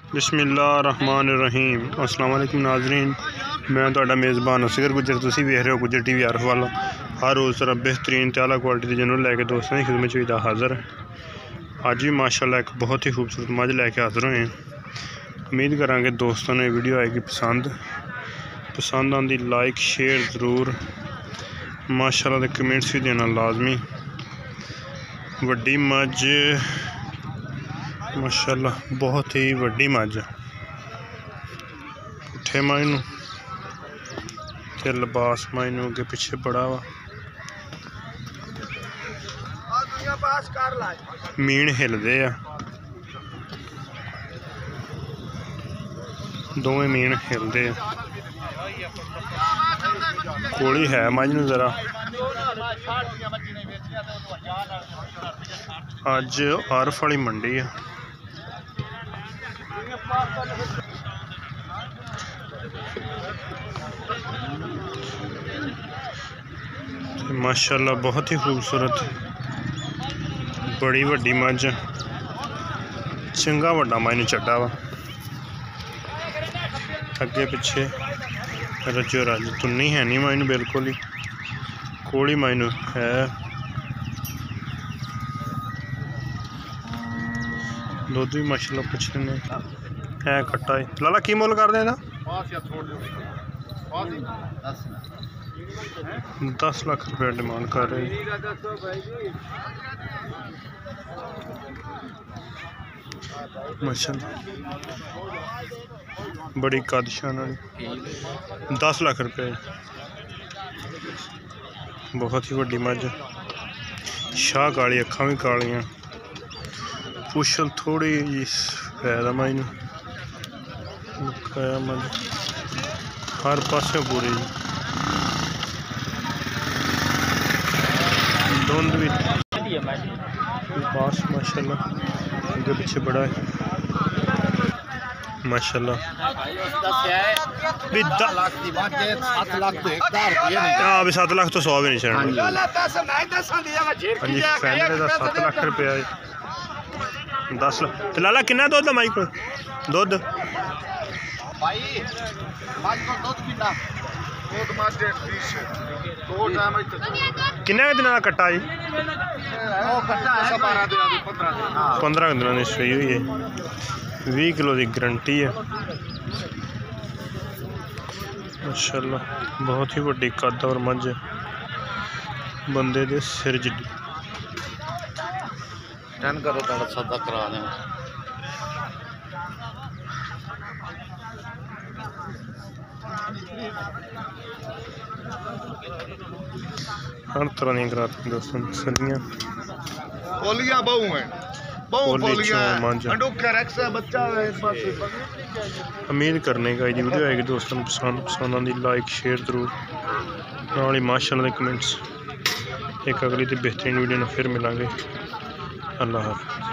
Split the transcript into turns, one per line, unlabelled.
बिस्मिल्लाहिर्रहमानिर्रहीम। अस्सलाम वालेकुम नाज़रीन, मैं तुहाडा मेज़बान असगर गुजर। तुसीं वेख रहे हो गुजर टीवी हर वाला। हर रोज़ तरह बेहतरीन ते आला क्वालिटी के जानवर लैके दोस्तों की खिदमत च हाज़र है। अज भी माशाल्लाह एक बहुत ही खूबसूरत मझ लैके हाज़र होए हैं। उम्मीद करा कि दोस्तों ने वीडियो आएगी पसंद आंदी लाइक शेयर ज़रूर माशाल्लाह दे कमेंट्स भी देना लाजमी। वड्डी मझ माशाल्लाह बहुत ही वड्डी मझ पुट्ठे मायनू ते लिबास मायनू अगे पिछे बड़ा वा। मीन हिलदे आ, दोवें मीन हिलदे आ। कोली है मझ नू जरा। अज आरफ वाली मंडी है। माशाल्लाह बहुत ही खूबसूरत बड़ी वड्डी मझ, चंगा वड्डा मायनू चड्डा वा। अगे पिछे रजो रज तुन्नी है नहीं मायनू बिल्कुल ही। कोली मायनू है। दुध भी माशाल्लाह पुछने ने है कट्टा है। लाला की मुल कर देना? 10 लाख रुपया डिमांड कर रहे हैं। माशाल्लाह बड़ी कादशान वाली 10 लाख रुपये। बहुत ही वड्डी मझ, शाह काली, अखा भी कालियां, पुछल थोड़ी जी पैदा मायनू मुकाया मझ हर पासे पूरी। धुंध भी पास माशाल्लाह अगे पिछे बड़ा है माशाल्लाह। भी 7 लाख तो 100 भी नहीं छड़ना। फैमिली का 7 लाख रुपया है। 10 लाख तो लाला किन्ना दुध माई को दुध किन्ने दिन का कट्टा जी? 15 दिन की सूई हुई है। 20 किलो की गारंटी है माशाल्लाह। बहुत ही वड्डी कद और मझ बंदे दे सिर जिड्डी। करो सौदा करा दें। हर तरह की कराते दोस्तों सरियां
बोलियां बहु हैं
उम्मीद करने का जी वीडियो आएगी दोस्तों पसंद आती लाइक शेयर जरूर नाल ही माशाल्लाह कमेंट्स। एक अगली तो बेहतरीन वीडियो में फिर मिलेंगे। अल्लाह हाफ़िज़।